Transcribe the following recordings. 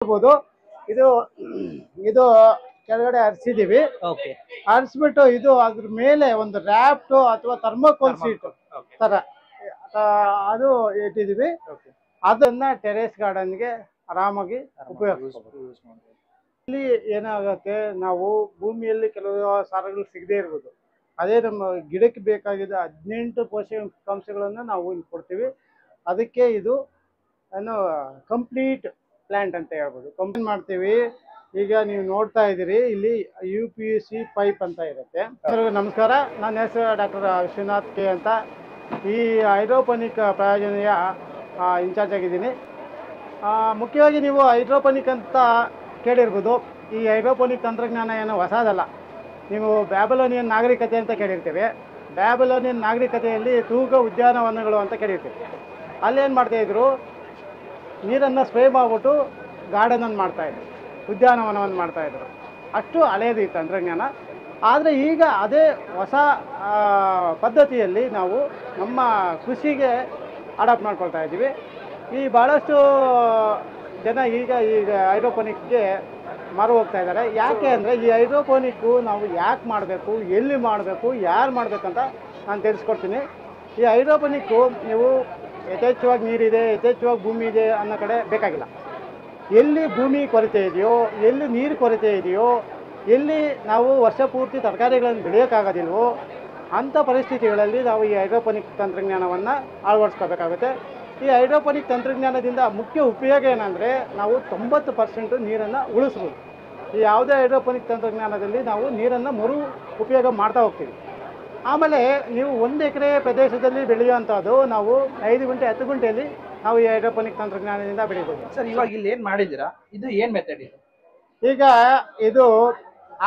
ನೋಡ್ಬೋದು. ಇದು ಇದು ಕೆಳಗಡೆ ಹರಿಸಿದೀವಿ. ಓಕೆ ಹರಿಸ್ಬಿಟ್ಟು ಇದು ಅದ್ರ ಮೇಲೆ ಒಂದು ರ್ಯಾಪ್ಟ್ ಅಥವಾ ಥರ್ಮೋಕೋಲ್ ಶೀಟ್ ತರ ಅದು ಇಟ್ಟಿದೀವಿ. ಅದನ್ನ ಟೆರೇಸ್ ಗಾರ್ಡನ್ಗೆ ಆರಾಮಾಗಿ ಉಪಯೋಗಿಸ್ಬೋದು. ಇಲ್ಲಿ ಏನಾಗುತ್ತೆ, ನಾವು ಭೂಮಿಯಲ್ಲಿ ಕೆಲವು ಸಾರಗಳು ಸಿಗದೇ ಇರ್ಬೋದು. ಅದೇ ನಮ್ಮ ಗಿಡಕ್ಕೆ ಬೇಕಾಗಿದ್ದ 18 ಪೋಷಕಾಂಶಗಳನ್ನು ನಾವು ಇಲ್ಲಿ ಕೊಡ್ತೀವಿ. ಅದಕ್ಕೆ ಇದು ಏನು ಕಂಪ್ಲೀಟ್ ಪ್ಲಾಂಟ್ ಅಂತ ಹೇಳ್ಬೋದು. ಕಂಪ್ಲೀಟ್ ಮಾಡ್ತೀವಿ. ಈಗ ನೀವು ನೋಡ್ತಾ ಇದ್ದೀರಿ, ಇಲ್ಲಿ UPVC ಪೈಪ್ ಅಂತ ಇರುತ್ತೆ. ನಮಸ್ಕಾರ, ನನ್ನ ಹೆಸರು ಡಾಕ್ಟರ್ ವಿಶ್ವನಾಥ್ ಕೆ ಅಂತ. ಈ ಹೈಡ್ರೋಪೋನಿಕ್ ಪ್ರಯೋಜನೆಯ ಇನ್ಚಾರ್ಜ್ ಆಗಿದ್ದೀನಿ. ಮುಖ್ಯವಾಗಿ ನೀವು ಹೈಡ್ರೋಪೋನಿಕ್ ಅಂತ ಕೇಳಿರ್ಬೋದು. ಈ ಹೈಡ್ರೋಪೋನಿಕ್ ತಂತ್ರಜ್ಞಾನ ಏನು ಹೊಸದಲ್ಲ. ನೀವು ಬ್ಯಾಬಿಲೋನಿಯನ್ ನಾಗರಿಕತೆ ಅಂತ ಕೇಳಿರ್ತೀವಿ. ಬ್ಯಾಬಿಲೋನಿಯನ್ ನಾಗರಿಕತೆಯಲ್ಲಿ ತೂಕ ಉದ್ಯಾನವನಗಳು ಅಂತ ಕೇಳಿರ್ತೀವಿ. ಅಲ್ಲೇನು ಮಾಡ್ತಾಯಿದ್ರು, ನೀರನ್ನು ಸ್ಪ್ರೇ ಮಾಡಿಬಿಟ್ಟು ಗಾರ್ಡನನ್ನು ಮಾಡ್ತಾಯಿದ್ರು, ಉದ್ಯಾನವನವನ್ನು ಮಾಡ್ತಾಯಿದ್ರು. ಅಷ್ಟು ಹಳೆಯದು ಈ ತಂತ್ರಜ್ಞಾನ. ಆದರೆ ಈಗ ಅದೇ ಹೊಸ ಪದ್ಧತಿಯಲ್ಲಿ ನಾವು ನಮ್ಮ ಕೃಷಿಗೆ ಅಡಾಪ್ಟ್ ಮಾಡ್ಕೊಳ್ತಾ ಇದ್ದೀವಿ. ಈ ಭಾಳಷ್ಟು ಜನ ಈಗ ಹೈಡ್ರೋಪೋನಿಕ್ಗೆ ಮಾರು ಹೋಗ್ತಾ ಇದ್ದಾರೆ. ಯಾಕೆ ಅಂದರೆ, ಈ ಹೈಡ್ರೋಪೋನಿಕ್ಕು ನಾವು ಯಾಕೆ ಮಾಡಬೇಕು, ಎಲ್ಲಿ ಮಾಡಬೇಕು, ಯಾರು ಮಾಡಬೇಕಂತ ನಾನು ತಿಳಿಸ್ಕೊಡ್ತೀನಿ. ಈ ಹೈಡ್ರೋಪೋನಿಕ್ಕು ನೀವು ಯಥೇಚ್ಛವಾಗಿ ನೀರಿದೆ, ಯಥೇಚ್ಛವಾಗಿ ಭೂಮಿ ಇದೆ ಅನ್ನೋ ಕಡೆ ಬೇಕಾಗಿಲ್ಲ. ಎಲ್ಲಿ ಭೂಮಿ ಕೊರತೆ ಇದೆಯೋ, ಎಲ್ಲಿ ನೀರು ಕೊರತೆ ಇದೆಯೋ, ಎಲ್ಲಿ ನಾವು ವರ್ಷ ಪೂರ್ತಿ ತರಕಾರಿಗಳನ್ನು ಬೆಳೆಯೋಕ್ಕಾಗೋದಿಲ್ವೋ ಅಂಥ ಪರಿಸ್ಥಿತಿಗಳಲ್ಲಿ ನಾವು ಈ ಹೈಡ್ರೋಪೋನಿಕ್ ತಂತ್ರಜ್ಞಾನವನ್ನು ಅಳವಡಿಸ್ಕೋಬೇಕಾಗುತ್ತೆ. ಈ ಹೈಡ್ರೋಪೋನಿಕ್ ತಂತ್ರಜ್ಞಾನದಿಂದ ಮುಖ್ಯ ಉಪಯೋಗ ಏನಂದರೆ, ನಾವು 90% ನೀರನ್ನು ಉಳಿಸ್ಬೋದು. ಈ ಯಾವುದೇ ಹೈಡ್ರೋಪೋನಿಕ್ ತಂತ್ರಜ್ಞಾನದಲ್ಲಿ ನಾವು ನೀರನ್ನು ಮರು ಉಪಯೋಗ ಮಾಡ್ತಾ ಹೋಗ್ತೀವಿ. ಆಮೇಲೆ ನೀವು 1 ಎಕರೆ ಪ್ರದೇಶದಲ್ಲಿ ಬೆಳೆಯುವಂಥದ್ದು ನಾವು 5 ಗುಂಟೆ 10 ಗುಂಟೆಯಲ್ಲಿ ನಾವು ಈ ಹೈಡ್ರೋಪೋನಿಕ್ ತಂತ್ರಜ್ಞಾನದಿಂದ ಬೆಳಿಬೋದು. ಸರ್, ಇವಾಗ ಇಲ್ಲಿ ಏನ್ ಮಾಡಿದ್ದೀರಾ, ಇದು ಏನ್ ಮೆಥಡ್ ಇದು? ಈಗ ಇದು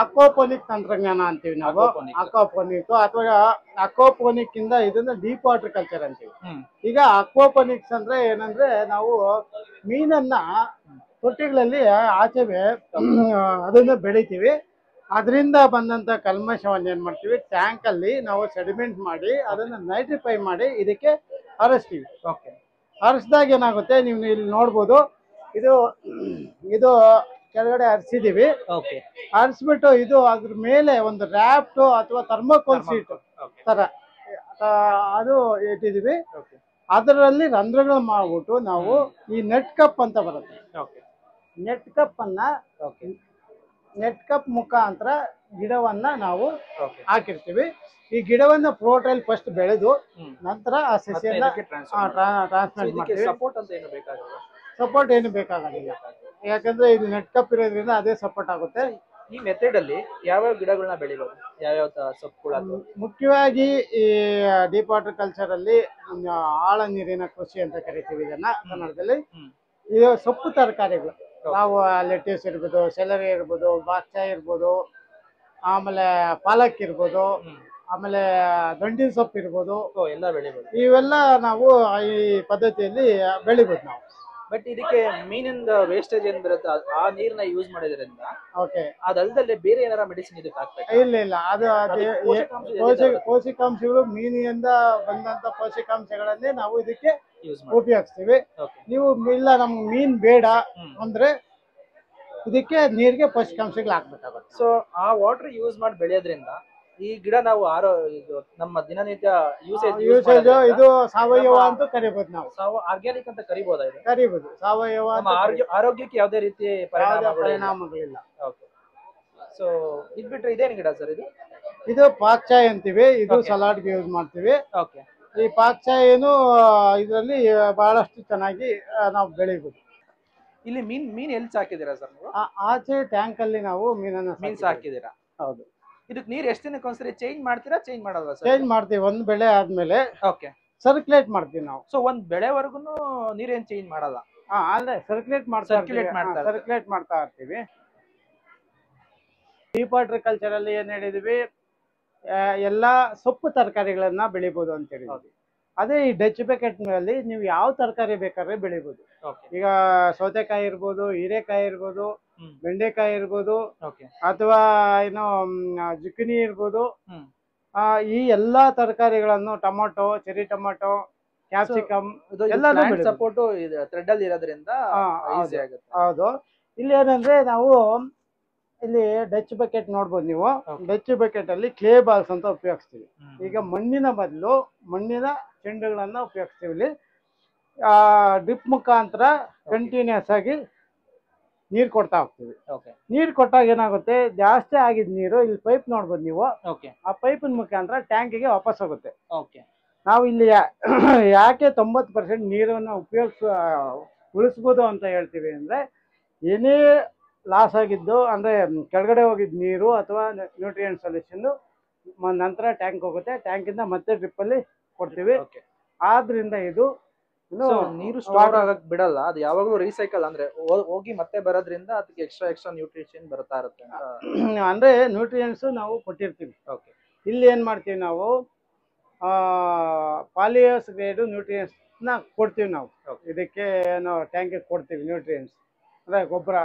ಅಕ್ವಾಪೋನಿಕ್ ತಂತ್ರಜ್ಞಾನ ಅಂತೀವಿ ನಾವು. ಅಕ್ವಾಪೋನಿಕ್ ಅಥವಾ ಅಕ್ವಾಪೋನಿಕ್ ಇಂದ ಇದನ್ನ ಡೀಪ್ ವಾಟರ್ ಕಲ್ಚರ್ ಅಂತೀವಿ. ಈಗ ಅಕ್ವಾಪೋನಿಕ್ಸ್ ಅಂದ್ರೆ ಏನಂದ್ರೆ, ನಾವು ಮೀನನ್ನ ತೊಟ್ಟಿಗಳಲ್ಲಿ ಆಚೆ ಅದನ್ನ ಬೆಳಿತೀವಿ. ಅದರಿಂದ ಬಂದಂತ ಕಲ್ಮಶವನ್ನು ಏನ್ ಮಾಡ್ತೀವಿ, ಟ್ಯಾಂಕ್ ಅಲ್ಲಿ ನಾವು ಸೆಡಿಮೆಂಟ್ ಮಾಡಿ ಅದನ್ನ ನೈಟ್ರಿಫೈ ಮಾಡಿ ಇದಕ್ಕೆ ಹರಿಸ್ತೀವಿ. ಹರಿಸಿದಾಗ ಏನಾಗುತ್ತೆ, ನೀವು ಇಲ್ಲಿ ನೋಡ್ಬೋದು, ಇದು ಕೆಳಗಡೆ ಹರಿಸಿದೀವಿ. ಹರಿಸ್ಬಿಟ್ಟು ಇದು ಅದ್ರ ಮೇಲೆ ಒಂದು ರ್ಯಾಪ್ಟ್ ಅಥವಾ ಥರ್ಮೋಕೋಲ್ ಶೀಟ್ ತರ ಅದು ಇಟ್ಟಿದೀವಿ. ಅದರಲ್ಲಿ ರಂಧ್ರಗಳು ಮಾಡ್ಬಿಟ್ಟು ನಾವು ಈ ನೆಟ್ ಕಪ್ ಅಂತ ಬರುತ್ತೆ, ನೆಟ್ ಕಪ್ ಮುಖಾಂತರ ಗಿಡವನ್ನ ನಾವು ಹಾಕಿರ್ತೀವಿ. ಈ ಗಿಡವನ್ನ ಪ್ರೋಟೈಲ್ ಫಸ್ಟ್ ಬೆಳೆದು ನಂತರ ಆ ಸಸ್ಯನ ಟ್ರಾನ್ಸ್ಪ್ಲಾಂಟ್ ಮಾಡ್ತೀವಿ. ಸಪೋರ್ಟ್ ಏನು ಬೇಕಾಗೋದಿಲ್ಲ, ಯಾಕಂದ್ರೆ ಇದು ನೆಟ್ ಕಪ್ ಇರೋದ್ರಿಂದ ಅದೇ ಸಪೋರ್ಟ್ ಆಗುತ್ತೆ. ಈ ಮೆಥಡ್ ಅಲ್ಲಿ ಯಾವ ಗಿಡಗಳನ್ನ ಬೆಳಿಬಹುದು, ಯಾವ ಸೊಪ್ಪುಗಳು? ಮುಖ್ಯವಾಗಿ ಈ ಡೀಪ್ ವಾಟರ್ ಕಲ್ಚರ್ ಅಲ್ಲಿ ಆಳ ನೀರಿನ ಕೃಷಿ ಅಂತ ಕರಿತೀವಿ ಇದನ್ನ ಕನ್ನಡದಲ್ಲಿ. ಇದು ಸೊಪ್ಪು ತರಕಾರಿಗಳು, ನಾವು ಲೆಟ್ಯೂಸ್ ಇರ್ಬೋದು, ಸೆಲರಿ ಇರ್ಬೋದು, ಬಾಕ್ಸಾಯ್ ಇರ್ಬೋದು, ಆಮೇಲೆ ಪಾಲಕ್ ಇರ್ಬೋದು, ಆಮೇಲೆ ದಂಟಿನ ಸೊಪ್ಪು ಇರ್ಬೋದು, ಎಲ್ಲ ಬೆಳಿಬಹುದು. ಇವೆಲ್ಲ ನಾವು ಈ ಪದ್ಧತಿಯಲ್ಲಿ ಬೆಳಿಬೋದು ನಾವು. ಬಟ್ ಇದಕ್ಕೆ ಮೀನಿಂದ ವೇಸ್ಟೇಜ್ ಏನ್ ಬರುತ್ತೆ, ಆ ನೀರ್ನ ಯೂಸ್ ಮಾಡೋದ್ರಿಂದ ಓಕೆ, ಅದಲ್ದಲ್ಲೇ ಬೇರೆ ಏನಾರ ಮೆಡಿಸಿನ್ ಇದಕ್ಕೆ ಹಾಕ್ಬೇಕು? ಇಲ್ಲ, ಅದು ಪೋಷಕಾಂಶಗಳು ಮೀನಿನಿಂದ ಬಂದಂತ ಪೋಷಕಾಂಶಗಳನ್ನೇ ನಾವು ಇದಕ್ಕೆ ಉಪಯೋಗಿಸ್ತೀವಿ. ನೀವು ಇಲ್ಲ ನಮ್ಗೆ ಮೀನ್ ಬೇಡ ಅಂದ್ರೆ ಇದಕ್ಕೆ ನೀರಿಗೆ ಪೋಷಕಾಂಶಗಳು ಹಾಕ್ಬೇಕಾಗುತ್ತೆ. ಸೊ ಆ ವಾಟರ್ ಯೂಸ್ ಮಾಡಿ ಬೆಳೆಯೋದ್ರಿಂದ ಈ ಗಿಡ ನಾವು ನಮ್ಮ ದಿನನಿತ್ಯ ಯೂಸೇಜ್ ಇದು ಸಾವಯವ ಅಂತ ಕರಿಬಹುದು. ನಾವು ಆರ್ಗ್ಯಾನಿಕ್ ಅಂತ ಕರಿಬಹುದಾ? ಇದು ಕರಿಬಹುದು. ಸಾವಯವ ಆರೋಗ್ಯಕ್ಕೆ ಯಾವುದೇ ರೀತಿ ಪರಿಣಾಮಗಳಿಲ್ಲ. ಸೊ ಇದ್ ಬಿಟ್ರೆ ಇದೇನು ಗಿಡ ಸರ್ ಇದು? ಇದು ಪಾಕ್ಚಾಯ್ ಅಂತೀವಿ. ಇದು ಸಲಾಡ್ಗೆ ಯೂಸ್ ಮಾಡ್ತೀವಿ. ಈ ಪಾಕ್ಚಾಯ್ ಏನು ಇದರಲ್ಲಿ ಬಹಳಷ್ಟು ಚೆನ್ನಾಗಿ ನಾವು ಬೆಳಿಬಹುದು. ಇಲ್ಲಿ ಮೀನ್ ಎಲ್ಲಿ ಸಾಕಿದೀರಾ ಸರ್ ನೀವು? ಆಚೆ ಟ್ಯಾಂಕ್ ಅಲ್ಲಿ ನಾವು ಮೀನ್ ಸಾಕಿದೀರಾ? ಹೌದು. ಇದಕ್ಕೆ ನೀರ್ ಎಷ್ಟು ದಿನಕ್ಕೆ ಒಂದ್ಸರಿ ಚೇಂಜ್ ಮಾಡ್ತೀರಾ, ಚೇಂಜ್ ಮಾಡಲ್ವಾ ಸರ್? ಚೇಂಜ್ ಮಾಡ್ತೀವಿ. ಒಂದ್ ಬೆಳೆ ಆದ್ಮೇಲೆ ಸರ್ಕ್ಯುಲೇಟ್ ಮಾಡ್ತೀವಿ ನಾವು. ಸೊ ಒಂದ್ ಬೆಳೆವರೆಗೂ ನೀರೇನ್ ಚೇಂಜ್ ಮಾಡಲ್ಲ? ಅಂದ್ರೆ ಸರ್ಕ್ಯುಲೇಟ್ ಮಾಡ್ತಾ ಇರ್ತೀವಿ. ಡೀಪ್ ವಾಟರ್ ಕಲ್ಚರ್ ಅಲ್ಲಿ ಏನ್ ಹೇಳಿದ್ವಿ, ಎಲ್ಲಾ ಸೊಪ್ಪು ತರಕಾರಿಗಳನ್ನ ಬೆಳಿಬಹುದು ಅಂತ ಹೇಳಿದ್ವಿ. ಅದೇ ಈ ಡಚ್ ಬಕೆಟ್ ನಲ್ಲಿ ನೀವು ಯಾವ ತರಕಾರಿ ಬೇಕಾದ್ರೆ ಬೆಳಿಬಹುದು. ಈಗ ಸೌತೆಕಾಯಿ ಇರ್ಬೋದು, ಹೀರೆಕಾಯಿ ಇರ್ಬೋದು, ಬೆಂಡೆಕಾಯಿ ಇರ್ಬೋದು, ಅಥವಾ ಏನೋ ಜುಕಿನಿ ಇರ್ಬೋದು. ಈ ಎಲ್ಲಾ ತರಕಾರಿಗಳನ್ನು, tomato, cherry tomato, capsicum support thread ಅಲ್ಲಿ ಇರೋದ್ರಿಂದ ಈಸಿ ಆಗುತ್ತೆ. ಹೌದು. ಇಲ್ಲಿ ಏನಂದ್ರೆ ನಾವು ಇಲ್ಲಿ ಡಚ್ ಬಕೆಟ್ ನೋಡ್ಬೋದು ನೀವು. Okay. ಡಚ್ ಬಕೆಟ್ ಅಲ್ಲಿ ಕ್ಲೇ ಬಾಲ್ಸ್ ಅಂತ ಉಪಯೋಗಿಸ್ತೀವಿ. ಈಗ ಮಣ್ಣಿನ ಬದಲು ಮಣ್ಣಿನ ಚೆಂಡುಗಳನ್ನ ಉಪಯೋಗಿಸ್ತೀವಿ. ಇಲ್ಲಿ ಡ್ರಿಪ್ ಮುಖಾಂತರ ಕಂಟಿನ್ಯೂಸ್ ಆಗಿ ನೀರು ಕೊಡ್ತಾ ಹೋಗ್ತೀವಿ. ನೀರು ಕೊಟ್ಟಾಗ ಏನಾಗುತ್ತೆ, ಜಾಸ್ತಿ ಆಗಿದ್ ನೀರು ಇಲ್ಲಿ ಪೈಪ್ ನೋಡ್ಬೋದು ನೀವು. ಆ ಪೈಪಿನ ಮುಖಾಂತರ ಟ್ಯಾಂಕಿಗೆ ವಾಪಸ್ ಹೋಗುತ್ತೆ. ನಾವು ಇಲ್ಲಿ ಯಾಕೆ 90% ನೀರನ್ನು ಉಳಿಸ್ಬೋದು ಅಂತ ಹೇಳ್ತೀವಿ ಅಂದ್ರೆ, ಏನೇ ಲಾಸ್ ಆಗಿದ್ದು ಅಂದ್ರೆ ಕೆಳಗಡೆ ಹೋಗಿದ್ ನೀರು ಅಥವಾ ನ್ಯೂಟ್ರಿಯೆಂಟ್ ಸೊಲ್ಯೂಷನ್ ನಂತರ ಟ್ಯಾಂಕ್ ಹೋಗುತ್ತೆ. ಟ್ಯಾಂಕಿಂದ ಮತ್ತೆ ಡ್ರಿಪ್ ಅಲ್ಲಿ ಕೊಡ್ತೀವಿ. ಆದ್ರಿಂದ ಇದು ನೀರು ಸ್ಟೋರ್ ಆಗಕ್ ಬಿಡಲ್ಲ, ಅದು ಯಾವಾಗಲೂ ರೀಸೈಕಲ್ ಅಂದ್ರೆ ಹೋಗಿ ಮತ್ತೆ ಬರೋದ್ರಿಂದ ಅದಕ್ಕೆ ಎಕ್ಸ್ಟ್ರಾ ನ್ಯೂಟ್ರಿಷನ್ ಬರ್ತಾ ಇರುತ್ತೆ ಅಂದ್ರೆ ನ್ಯೂಟ್ರಿಯೆಂಟ್ಸ್ ನಾವು ಕೊಟ್ಟಿರ್ತೀವಿ. ಇಲ್ಲಿ ಏನ್ ಮಾಡ್ತೀವಿ ನಾವು, ಪಾಲಿಯಸ್ ಗ್ರೇಡ್ ನ್ಯೂಟ್ರಿಯೆಂಟ್ಸ್ ನ ಕೊಡ್ತೀವಿ ನಾವು. ಇದಕ್ಕೆ ಏನೋ ಟ್ಯಾಂಕಿಗೆ ಕೊಡ್ತೀವಿ ನ್ಯೂಟ್ರಿಯೆಂಟ್ಸ್ ಅಂದ್ರೆ ಗೊಬ್ಬರ,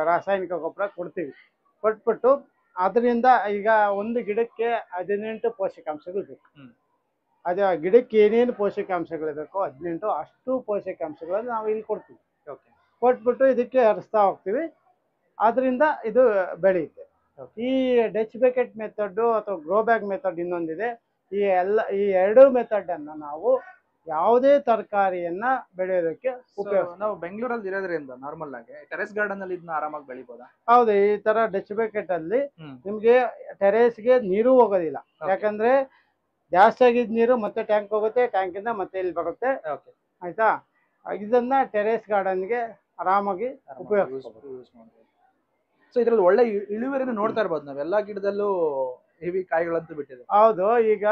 ರಾಸಾಯನಿಕ ಗೊಬ್ಬರ ಕೊಡ್ತೀವಿ. ಕೊಟ್ಬಿಟ್ಟು ಅದರಿಂದ ಈಗ ಒಂದು ಗಿಡಕ್ಕೆ 18 ಪೋಷಕಾಂಶಗಳು ಬೇಕು. ಅದು ಗಿಡಕ್ಕೆ ಏನೇನು ಪೋಷಕಾಂಶಗಳು ಬೇಕೋ 18 ಅಷ್ಟು ಪೋಷಕಾಂಶಗಳನ್ನು ನಾವು ಇಲ್ಲಿ ಕೊಡ್ತೀವಿ. ಕೊಟ್ಬಿಟ್ಟು ಇದಕ್ಕೆ ಹರಿಸ್ತಾ ಹೋಗ್ತೀವಿ. ಅದರಿಂದ ಇದು ಬೆಳೆಯುತ್ತೆ. ಈ ಡಚ್ ಬಕೆಟ್ ಮೆಥಡ್ ಅಥವಾ ಗ್ರೋ ಬ್ಯಾಗ್ ಮೆಥಡ್ ಇನ್ನೊಂದಿದೆ. ಈ ಎರಡು ಮೆಥಡ್ ಅನ್ನ ನಾವು ಯಾವುದೇ ತರಕಾರಿಯನ್ನ ಬೆಳೆಯೋದಕ್ಕೆ ಉಪಯೋಗಿಸ್ತೀವಿ. ನಾವು ಬೆಂಗಳೂರಲ್ಲಿ ಇರೋದ್ರಿಂದ ನಾರ್ಮಲ್ ಆಗಿ ಟೆರೆಸ್ ಗಾರ್ಡನ್ ಅಲ್ಲಿ ಇದನ್ನ ಆರಾಮಾಗಿ ಬೆಳಿಬೋದಾ? ಹೌದು, ಈ ತರ ಡಚ್ ಬಕೆಟ್ ಅಲ್ಲಿ ನಿಮ್ಗೆ ಟೆರೇಸ್ಗೆ ನೀರು ಹೋಗೋದಿಲ್ಲ. ಯಾಕಂದ್ರೆ ಜಾಸ್ತಿ ಆಗಿದ್ ನೀರು ಮತ್ತೆ ಟ್ಯಾಂಕ್ ಹೋಗುತ್ತೆ, ಟ್ಯಾಂಕಿಂದ ಮತ್ತೆ ಇಲ್ಲಿ ಬರುತ್ತೆ. ಆಯ್ತಾ, ಇದನ್ನ ಟೆರೇಸ್ ಗಾರ್ಡನ್ಗೆ ಆರಾಮಾಗಿ ಉಪಯೋಗಿಸ್ಬೋದು. ಸೊ ಇದ್ರಲ್ಲಿ ಒಳ್ಳೆ ಇಳುವರಿನ ನೋಡ್ತಾ ಇರ್ಬೋದು ನಾವು. ಎಲ್ಲಾ ಗಿಡದಲ್ಲೂ ಹೆವಿ ಕಾಯಿಗಳಂತೂ ಬಿಟ್ಟಿದೆ. ಹೌದು, ಈಗ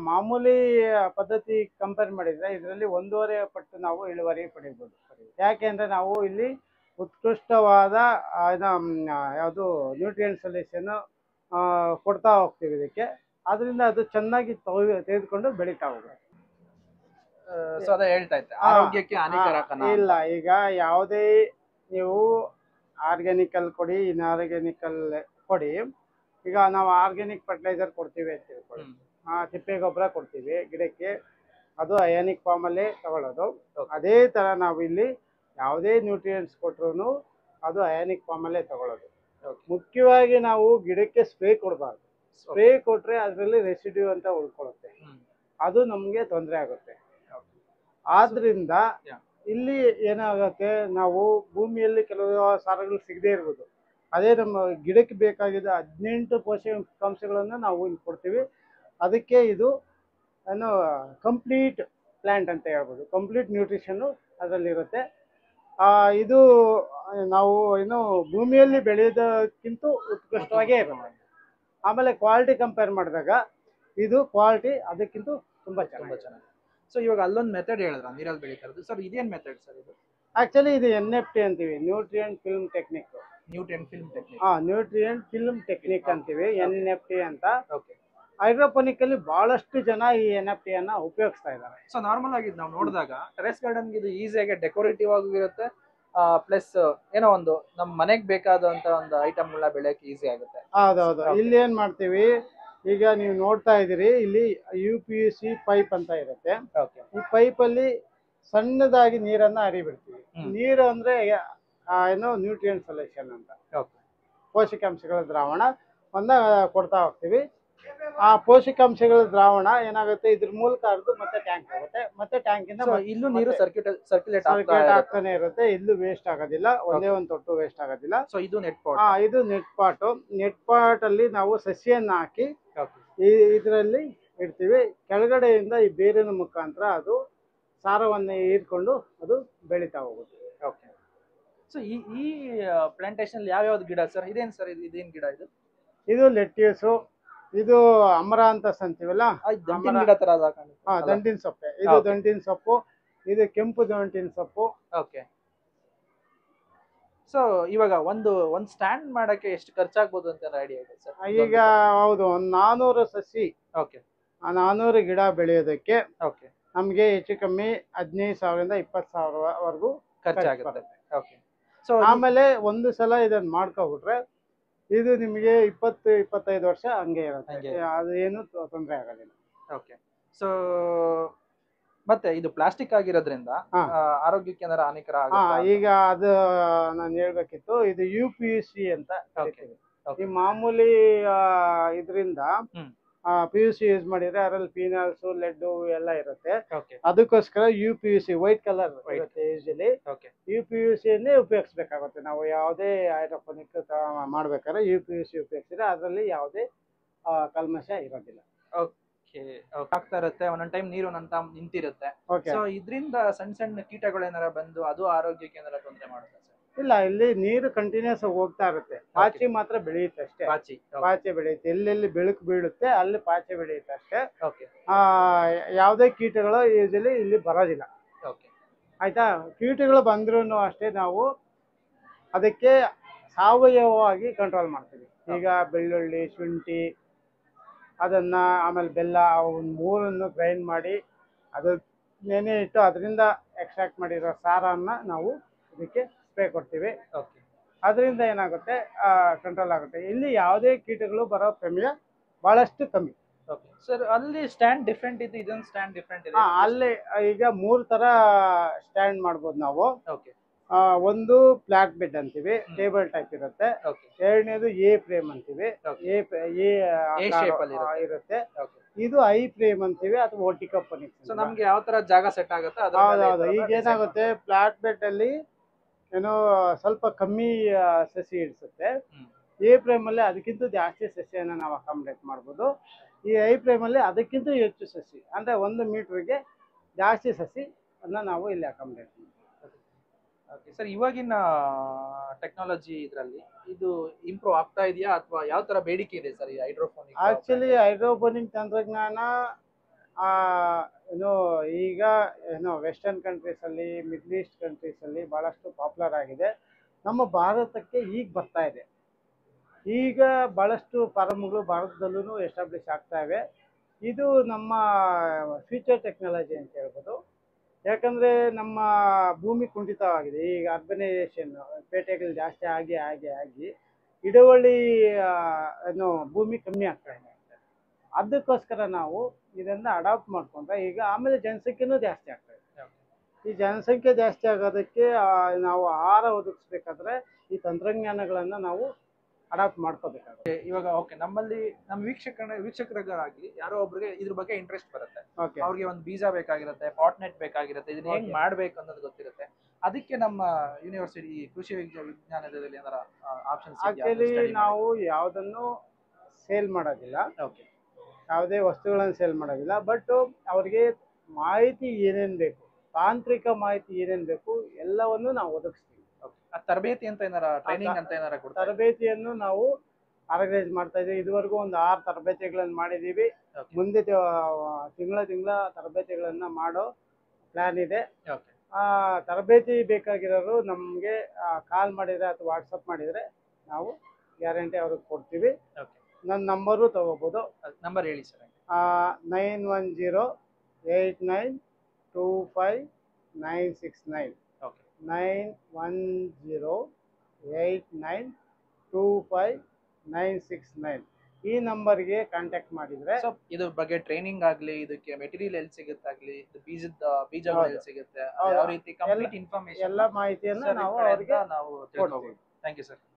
ಮಾಮೂಲಿ ಪದ್ಧತಿ ಕಂಪೇರ್ ಮಾಡಿದ್ರೆ ಇದರಲ್ಲಿ 1.5 ಪಟ್ಟು ನಾವು ಇಳುವರಿ ಪಡಿಬಹುದು. ಯಾಕೆಂದ್ರೆ ನಾವು ಇಲ್ಲಿ ಉತ್ಕೃಷ್ಟವಾದ ಯಾವುದು ನ್ಯೂಟ್ರಿಯೆಂಟ್ ಸೊಲ್ಯೂಷನ್ ಕೊಡ್ತಾ ಹೋಗ್ತೀವಿ ಇದಕ್ಕೆ. ಅದರಿಂದ ಅದು ಚೆನ್ನಾಗಿ ತೆಗೆದುಕೊಂಡು ಬೆಳೀತಾ ಹೋಗುತ್ತೆ. ಸೊ ಅದೇ ಹೇಳ್ತಾ ಇದ್ದೆ, ಆರೋಗ್ಯಕ್ಕೆ ಹಾನಿಕಾರಕ ಇಲ್ಲ. ಈಗ ಯಾವುದೇ ನೀವು ಆರ್ಗ್ಯಾನಿಕಲ್ ಕೊಡಿ, ಇನ್ಆರ್ಗ್ಯಾನಿಕಲ್ ಕೊಡಿ. ಈಗ ನಾವು ಆರ್ಗ್ಯಾನಿಕ್ ಫರ್ಟಿಲೈಸರ್ ಕೊಡ್ತೀವಿ ಅಂತ ತಿಳ್ಕೊಳ್ಳಿ, ತಿಪ್ಪೆ ಗೊಬ್ಬರ ಕೊಡ್ತೀವಿ ಗಿಡಕ್ಕೆ, ಅದು ಅಯಾನಿಕ್ ಫಾರ್ಮ್ ಅಲ್ಲೇ ತಗೊಳ್ಳೋದು. ಅದೇ ತರ ನಾವು ಇಲ್ಲಿ ಯಾವುದೇ ನ್ಯೂಟ್ರಿಯೆಂಟ್ಸ್ ಕೊಟ್ರು ಅದು ಅಯಾನಿಕ್ ಫಾರ್ಮ್ ಅಲ್ಲೇ ತಗೊಳ್ಳೋದು. ಮುಖ್ಯವಾಗಿ ನಾವು ಗಿಡಕ್ಕೆ ಸ್ಪ್ರೇ ಕೊಡಬಾರ್ದು. ಸ್ಪ್ರೇ ಕೊಟ್ರೆ ಅದರಲ್ಲಿ ರೆಸಿಡ್ಯೂ ಅಂತ ಉಳ್ಕೊಳ್ಳುತ್ತೆ, ಅದು ನಮ್ಗೆ ತೊಂದರೆ ಆಗುತ್ತೆ. ಆದ್ರಿಂದ ಇಲ್ಲಿ ಏನಾಗುತ್ತೆ, ನಾವು ಭೂಮಿಯಲ್ಲಿ ಕೆಲವು ಸಾರಗಳು ಸಿಗದೇ ಇರ್ಬೋದು, ಅದೇ ನಮ್ಮ ಗಿಡಕ್ಕೆ ಬೇಕಾಗಿದ್ದ 18 ಪೋಷಕಾಂಶಗಳನ್ನು ನಾವು ಇಲ್ಲಿ ಕೊಡ್ತೀವಿ. ಅದಕ್ಕೆ ಇದು ಏನು ಕಂಪ್ಲೀಟ್ ಪ್ಲಾಂಟ್ ಅಂತ ಹೇಳ್ಬೋದು. ಕಂಪ್ಲೀಟ್ ನ್ಯೂಟ್ರಿಷನ್ ಅದರಲ್ಲಿರುತ್ತೆ. ಇದು ನಾವು ಏನು ಭೂಮಿಯಲ್ಲಿ ಬೆಳೆಯೋದಕ್ಕಿಂತ ಉತ್ಕೃಷ್ಟವಾಗೇ ಇರುತ್ತೆ. ಆಮೇಲೆ ಕ್ವಾಲಿಟಿ ಕಂಪೇರ್ ಮಾಡಿದಾಗ ಇದು ಕ್ವಾಲಿಟಿ ಅದಕ್ಕಿಂತ ತುಂಬಾ ಚೆನ್ನಾಗಿ. ಸೊ ಇವಾಗ ಅಲ್ಲೊಂದು ಮೆಥಡ್ ಹೇಳಿದ್ರ ನೀರಲ್ಲಿ ಬೆಳೀತಾರದು ಸರ್, ಇದೇನ್ ಮೆಥಡ್ ಸರ್ ಇದು? ಆಕ್ಚುಲಿ ಇದು NFT ಅಂತೀವಿ, nutrient film technique. Nutrient film technique ಅಂತೀವಿ, NFT ಅಂತ. ಹೈಡ್ರೋಪೋನಿಕ್ ಅಲ್ಲಿ ಬಹಳಷ್ಟು ಜನ ಈ NFT ಅನ್ನ ಉಪಯೋಗಿಸ್ತಾ ಇದ್ದಾರೆ. ಸೊ ನಾರ್ಮಲ್ ಆಗಿ ನಾವು ನೋಡಿದಾಗ ಟೆರೆಸ್ ಗಾರ್ಡನ್ ಇದು ಈಸಿಯಾಗಿ ಡೆಕೋರೇಟಿವ್ ಆಗಿರುತ್ತೆ, ಪ್ಲಸ್ ಏನೋ ಒಂದು ನಮ್ಮ ಮನೆಗೆ ಬೇಕಾದಂತ ಒಂದು ಐಟಮ್ ಗಳನ್ನ ಬೆಳೆಯಕ್ಕೆ ಈಸಿ ಆಗುತ್ತೆ. ಹೌದೌದು. ಇಲ್ಲಿ ಏನ್ ಮಾಡ್ತೀವಿ, ಈಗ ನೀವು ನೋಡ್ತಾ ಇದೀರಿ, ಇಲ್ಲಿ UPVC ಪೈಪ್ ಅಂತ ಇರುತ್ತೆ. ಈ ಪೈಪ್ ಅಲ್ಲಿ ಸಣ್ಣದಾಗಿ ನೀರನ್ನ ಹರಿಬಿಡ್ತೀವಿ. ನೀರು ಅಂದ್ರೆ ಏನೋ ನ್ಯೂಟ್ರಿಯೆಂಟ್ ಸೊಲ್ಯೂಷನ್ ಅಂತ, ಪೋಷಕಾಂಶಗಳ ದ್ರಾವಣ ಒಂದ ಕೊಡ್ತಾ ಹೋಗ್ತೀವಿ. ಆ ಪೋಷಕಾಂಶಗಳ ದ್ರಾವಣ ಏನಾಗುತ್ತೆ, ಇದ್ರ ಮೂಲಕ ಹರಿದು ಮತ್ತೆ ಟ್ಯಾಂಕ್ ಹೋಗುತ್ತೆ. ಮತ್ತೆ ಟ್ಯಾಂಕಿಂದ ಇಲ್ಲೂ ನೀರು ಸರ್ಕ್ಯುಲೇಟ್ ಆಗ್ತಾನೆ ಇರುತ್ತೆ. ಇಲ್ಲೂ ವೇಸ್ಟ್ ಆಗೋದಿಲ್ಲ, ಒಂದೇ ಒಂದು ತೊಟ್ಟು ವೇಸ್ಟ್ ಆಗೋದಿಲ್ಲ. ಸೊ ಇದು ನೆಟ್ ಪಾಟ್. ಇದು ನೆಟ್ ಪಾಟ್. ನೆಟ್ ಪಾಟ್ ಅಲ್ಲಿ ನಾವು ಸಸಿಯನ್ನ ಹಾಕಿ ಇದರಲ್ಲಿ ಇಡ್ತೀವಿ. ಕೆಳಗಡೆಯಿಂದ ಈ ಬೇರಿನ ಮುಖಾಂತರ ಅದು ಸಾರವನ್ನು ಹೀರ್ಕೊಂಡು ಅದು ಬೆಳೀತಾ ಹೋಗುತ್ತೆ. ಸೊ ಈ ಪ್ಲಾಂಟೇಶನ್ ಯಾವ್ಯಾವ್ದು ಗಿಡ ಸರ್? ಇದೇನ್ ಸರ್, ಇದೇನ್ ಗಿಡ ಇದು? ಇದು ಲೆಟ್ಯೂಸು, ಇದು ಅಮರಾಂತಸ್ ಅಂತೀವಲ್ಲ, ಗಿಡ ತರ. ದಂಟಿನ ಸೊಪ್ಪೆ. ಇದು ದಂಟಿನ ಸೊಪ್ಪು, ಇದು ಕೆಂಪು ದಂಟಿನ ಸೊಪ್ಪು. ಓಕೆ. ಸೊ ಇವಾಗ ಒಂದು ಸ್ಟ್ಯಾಂಡ್ ಮಾಡಕ್ಕೆ ಎಷ್ಟು ಖರ್ಚಾಗ್ಬೋದು ಅಂತ ಐಡಿಯಾ ಇದೆ ಸರ್? ಈಗ ಹೌದು, ಒಂದು 400 ಸಸಿ, 400 ಗಿಡ ಬೆಳೆಯೋದಕ್ಕೆ ನಮ್ಗೆ ಹೆಚ್ಚು ಕಮ್ಮಿ 15,000 ಇಂದ 20,000 ಖರ್ಚಾಗುತ್ತೆ. ಸೊ ಆಮೇಲೆ ಒಂದು ಸಲ ಇದನ್ನ ಮಾಡ್ಕೊಬಿಟ್ರೆ ಇದು ನಿಮಗೆ 20-25 ವರ್ಷ ಹಂಗೆ ಇರುತ್ತೆ, ಅದು ಏನು ತೊಂದರೆ ಆಗೋದಿಲ್ಲ. ಓಕೆ. ಸೊ ಮತ್ತೆ ಇದು ಪ್ಲಾಸ್ಟಿಕ್ ಆಗಿರೋದ್ರಿಂದ ಹಾ. ಆರೋಗ್ಯಕ್ಕೆ ಏನಾರ ಹಾನಿಕರ ಹಾ, ಆಗುತ್ತಾ? ಈಗ ಅದು ನಾನು ಹೇಳ್ಬೇಕಿತ್ತು, ಇದು UPVC ಅಂತ ಕರಿತೀವಿ. Okay. ಈ ಮಾಮೂಲಿ ಇದರಿಂದ ಹ್ಮ್. PVC ಯೂಸ್ ಮಾಡಿದ್ರೆ ಅದರಲ್ಲಿ ಫಿನಾಲ್ಸ್, ಲೆಡ್ ಎಲ್ಲ ಇರುತ್ತೆ. Okay. ಅದಕ್ಕೋಸ್ಕರ UPVC ವೈಟ್ ಕಲರ್ White. ಇರುತ್ತೆ ಯೂಶಲಿ. Okay. UPVC ಅನ್ನೇ ಉಪಯೋಗಿಸ್ಬೇಕಾಗುತ್ತೆ. ನಾವು ಯಾವುದೇ ಹೈಡ್ರೋಪೋನಿಕ್ ಮಾಡ್ಬೇಕಾದ್ರೆ UPVC ಉಪಯೋಗಿಸಿದ್ರೆ ಅದರಲ್ಲಿ ಯಾವುದೇ ಕಲ್ಮಶ ಇರೋದಿಲ್ಲ. ಓಕೆ, ಆಗ್ತಾ ಇರುತ್ತೆ, ಒಂದೊಂದ್ ಟೈಮ್ ನೀರು ಒಂದೊಂದ್ ಟೈಮ್ ನಿಂತಿರುತ್ತೆ. ಓಕೆ. ಸೊ ಇದರಿಂದ ಸಣ್ಣ ಸಣ್ಣ ಕೀಟಗಳು ಏನಾರ ಬಂದು ಅದು ಆರೋಗ್ಯಕ್ಕೆ ಏನಾರ ತೊಂದರೆ ಮಾಡುತ್ತೆ ಸರ್? ಇಲ್ಲ, ಇಲ್ಲಿ ನೀರು ಕಂಟಿನ್ಯೂಸ್ ಹೋಗ್ತಾ ಇರುತ್ತೆ. ಪಾಚಿ ಮಾತ್ರ ಬೆಳೆಯುತ್ತೆ ಅಷ್ಟೇ. ಪಾಚಿ. ಪಾಚೆ ಬೆಳೆಯುತ್ತೆ, ಎಲ್ಲೆಲ್ಲಿ ಬೆಳಕು ಬೀಳುತ್ತೆ ಅಲ್ಲಿ ಪಾಚೆ ಬೆಳೆಯುತ್ತೆ ಅಷ್ಟೇ. ಓಕೆ. ಯಾವುದೇ ಕೀಟಗಳು ಯೂಶಲಿ ಇಲ್ಲಿ ಬರೋದಿಲ್ಲ. ಓಕೆ. ಆಯ್ತಾ. ಕೀಟಗಳು ಬಂದ್ರೂ ಅಷ್ಟೇ ನಾವು ಅದಕ್ಕೆ ಸಾವಯವವಾಗಿ ಕಂಟ್ರೋಲ್ ಮಾಡ್ತೀವಿ. ಈಗ ಬೆಳ್ಳುಳ್ಳಿ, ಶುಂಠಿ, ಅದನ್ನ ಆಮೇಲೆ ಬೆಲ್ಲ, ಅವನ್ನ ಮೂರನ್ನು ಗ್ರೈಂಡ್ ಮಾಡಿ ಅದು ನೆನೆ ಇಟ್ಟು ಅದರಿಂದ ಎಕ್ಸ್ಟ್ರಾಕ್ಟ್ ಮಾಡಿರೋ ಸಾರನ್ನ ನಾವು ಇದಕ್ಕೆ ಸ್ಪ್ರೇ ಕೊಡ್ತೀವಿ. ಓಕೆ. ಅದರಿಂದ ಏನಾಗುತ್ತೆ, ಕಂಟ್ರೋಲ್ ಆಗುತ್ತೆ. ಇಲ್ಲಿ ಯಾವುದೇ ಕೀಟಗಳು ಬರೋ ಪ್ರಮೇಯ ಬಹಳಷ್ಟು ಕಮ್ಮಿ. ಓಕೆ ಸರ್, ಅಲ್ಲಿ ಸ್ಟ್ಯಾಂಡ್ ಡಿಫ್ರೆಂಟ್ ಇದೆ, ಇದೊಂದು ಸ್ಟ್ಯಾಂಡ್ ಡಿಫ್ರೆಂಟ್ ಇದೆ. ಅಲ್ಲಿ ಈಗ 3 ತರ ಸ್ಟ್ಯಾಂಡ್ ಮಾಡ್ಬೋದು ನಾವು. ಓಕೆ. ಒಂದು ಫ್ಲಾಟ್ ಬೆಡ್ ಅಂತೀವಿ, ಟೇಬಲ್ ಟೈಪ್ ಇರುತ್ತೆ. ಓಕೆ. ಎರಡನೇದು ಎ ಫ್ರೇಮ್ ಅಂತೀವಿ, Okay. ಎ shape ಅಲ್ಲಿ ಇರುತ್ತೆ. ಓಕೆ. ಇದು ಐ ಫ್ರೇಮ್ ಅಂತೀವಿ ಅಥವಾ ವರ್ಟಿಕಲ್. ಸೊ ನಮ್ಗೆ ಯಾವ ತರ ಜಾಗ ಸೆಟ್ ಆಗುತ್ತೆ ಅದ್ರ ಮೇಲೆ ಹೌದೌದು. ಈ ತರ ಈಗ design ಏನಾಗುತ್ತೆ, ಫ್ಲಾಟ್ ಬೆಡ್ ಅಲ್ಲಿ ಏನೋ ಸ್ವಲ್ಪ ಕಮ್ಮಿ ಸಸಿ ಇಡಿಸುತ್ತೆ. ಹ್ಮ್. ಎ ಫ್ರೇಮ್ ಅಲ್ಲಿ ಅದಕ್ಕಿಂತ ಜಾಸ್ತಿ ಸಸಿಯನ್ನು ನಾವು ಅಕಾಮಡೇಟ್ ಮಾಡ್ಬೋದು. ಈ ಐ ಫ್ರೇಮ್ ಅಲ್ಲಿ ಅದಕ್ಕಿಂತ ಹೆಚ್ಚು ಸಸಿ, ಅಂದ್ರೆ 1 ಮೀಟರ್ಗೆ ಜಾಸ್ತಿ ಸಸಿ ಅನ್ನ ನಾವು ಇಲ್ಲಿ ಅಕಾಮಡೇಟ್ ಮಾಡ್ತೀವಿ. ಓಕೆ ಸರ್, ಇವಾಗಿನ ಟೆಕ್ನಾಲಜಿ ಇದರಲ್ಲಿ ಇದು ಇಂಪ್ರೂವ್ ಆಗ್ತಾ ಇದೆಯಾ ಅಥವಾ ಯಾವ ತರ ಬೇಡಿಕೆ ಇದೆ ಸರ್ ಈ ಹೈಡ್ರೋಫೋನಿಕ್? ಆಕ್ಚುಲಿ ಹೈಡ್ರೋಪೋನಿಕ್ ತಂತ್ರಜ್ಞಾನ ಏನು ಈಗ ಏನೋ ವೆಸ್ಟರ್ನ್ ಕಂಟ್ರೀಸ್ ಅಲ್ಲಿ, ಮಿಡ್ಲ್ ಈಸ್ಟ್ ಕಂಟ್ರೀಸ್ ಅಲ್ಲಿ ಬಹಳಷ್ಟು ಪಾಪ್ಯುಲರ್ ಆಗಿದೆ. ನಮ್ಮ ಭಾರತಕ್ಕೆ ಈಗ ಬರ್ತಾ ಇದೆ. ಈಗ ಬಹಳಷ್ಟು ಫಾರ್ಮ್ಗಳು ಭಾರತದಲ್ಲೂ ಎಸ್ಟಾಬ್ಲಿಷ್ ಆಗ್ತಾ ಇವೆ. ಇದು ನಮ್ಮ ಫ್ಯೂಚರ್ ಟೆಕ್ನಾಲಜಿ ಅಂತ ಹೇಳ್ಬೋದು. ಯಾಕಂದ್ರೆ ನಮ್ಮ ಭೂಮಿ ಕುಂಠಿತವಾಗಿದೆ. ಈಗ ಅರ್ಬನೈಸೇಷನ್, ಪೇಟೆಗಳು ಜಾಸ್ತಿ ಆಗಿ ಹಿಡುವಳಿ ಏನು ಭೂಮಿ ಕಮ್ಮಿ ಆಗ್ತಾ ಇದೆ. ಅದಕ್ಕೋಸ್ಕರ ನಾವು ಇದನ್ನ ಅಡಾಪ್ಟ್ ಮಾಡ್ಕೊಂಡ್ರೆ ಈಗ ಆಮೇಲೆ ಜನಸಂಖ್ಯೆನೂ ಜಾಸ್ತಿ ಆಗ್ತಾ ಇದೆ. ಈ ಜನಸಂಖ್ಯೆ ಜಾಸ್ತಿ ಆಗೋದಕ್ಕೆ ನಾವು ಆಹಾರ ಒದಗಿಸ್ಬೇಕಾದ್ರೆ ಈ ತಂತ್ರಜ್ಞಾನಗಳನ್ನ ನಾವು ಅಡಾಪ್ಟ್ ಮಾಡ್ಕೋಬೇಕಾಗುತ್ತೆ. ಇವಾಗ ಓಕೆ, ನಮ್ಮಲ್ಲಿ ನಮ್ಮ ವೀಕ್ಷಕರಿಗಾಗಿ ಯಾರೋ ಒಬ್ರಿಗೆ ಇದ್ರ ಬಗ್ಗೆ ಇಂಟ್ರೆಸ್ಟ್ ಬರುತ್ತೆ. ಓಕೆ. ಅವ್ರಿಗೆ ಒಂದು ಬೀಜ ಬೇಕಾಗಿರುತ್ತೆ, ಪಾಟ್ನೆಟ್ ಬೇಕಾಗಿರುತ್ತೆ, ಇದನ್ನ ಹೆಂಗ್ ಮಾಡ್ಬೇಕು ಅನ್ನೋದು ಗೊತ್ತಿರುತ್ತೆ. ಅದಕ್ಕೆ ನಮ್ಮ ಯೂನಿವರ್ಸಿಟಿ ಕೃಷಿ ವಿಜ್ಞಾನದಲ್ಲಿ ಏನಾರ ಆಪ್ಷನ್ಸ್ ಆಕ್ಚುಲಿ ನಾವು ಯಾವುದನ್ನು ಸೇಲ್ ಮಾಡೋದಿಲ್ಲ, ಓಕೆ. ಯಾವುದೇ ವಸ್ತುಗಳನ್ನು ಸೇಲ್ ಮಾಡೋದಿಲ್ಲ. ಬಟ್ ಅವ್ರಿಗೆ ಮಾಹಿತಿ ಏನೇನು ಬೇಕು, ತಾಂತ್ರಿಕ ಮಾಹಿತಿ ಏನೇನು ಬೇಕು ಎಲ್ಲವನ್ನು ನಾವು ಒದಗಿಸ್ತೀವಿ. ತರಬೇತಿ ಅಂತ ಏನಾರ, ಟ್ರೈನಿಂಗ್ ಅಂತ ಏನಾರ ಕೊಡ್ತಾರೆ? ತರಬೇತಿಯನ್ನು ನಾವು ಆರ್ಗನೈಸ್ ಮಾಡ್ತಾ ಇದ್ದೀವಿ. ಇದುವರೆಗೂ ಒಂದು 6 ತರಬೇತಿಗಳನ್ನು ಮಾಡಿದ್ದೀವಿ. Okay. ಮುಂದೆ ತಿಂಗಳ ತರಬೇತಿಗಳನ್ನ ಮಾಡೋ ಪ್ಲಾನ್ ಇದೆ. ಓಕೆ. ತರಬೇತಿ ಬೇಕಾಗಿರೋರು ನಮಗೆ ಕಾಲ್ ಮಾಡಿದ್ರೆ ಅಥವಾ ವಾಟ್ಸಪ್ ಮಾಡಿದ್ರೆ ನಾವು ಗ್ಯಾರಂಟಿ ಅವ್ರಿಗೆ ಕೊಡ್ತೀವಿ. ಓಕೆ. ನನ್ನ ನಂಬರು ತಗೋಬೋದು. ನಂಬರ್ ಹೇಳಿ ಸರ್. 9108925969. ಓಕೆ. 9108925969. ಈ ನಂಬರ್ಗೆ ಕಾಂಟ್ಯಾಕ್ಟ್ ಮಾಡಿದ್ರೆ ಸೊ ಇದ್ರ ಬಗ್ಗೆ ಟ್ರೈನಿಂಗ್ ಆಗ್ಲಿ, ಇದಕ್ಕೆ ಮೆಟೀರಿಯಲ್ ಎಲ್ಲಿ ಸಿಗುತ್ತಾಗ್ಲಿ, ಬೀಜಗಳು ಎಲ್ಲಿ ಸಿಗುತ್ತೆ, ಯಾವ ರೀತಿ ಕಂಪ್ಲೀಟ್ ಇನ್ಫಾರ್ಮೇಶನ್ ಎಲ್ಲ ಮಾಹಿತಿಯನ್ನು ನಾವು ಅವರಿಗೆ ನಾವು ತಿಳ್ಕೊಬಹುದು. Thank you sir.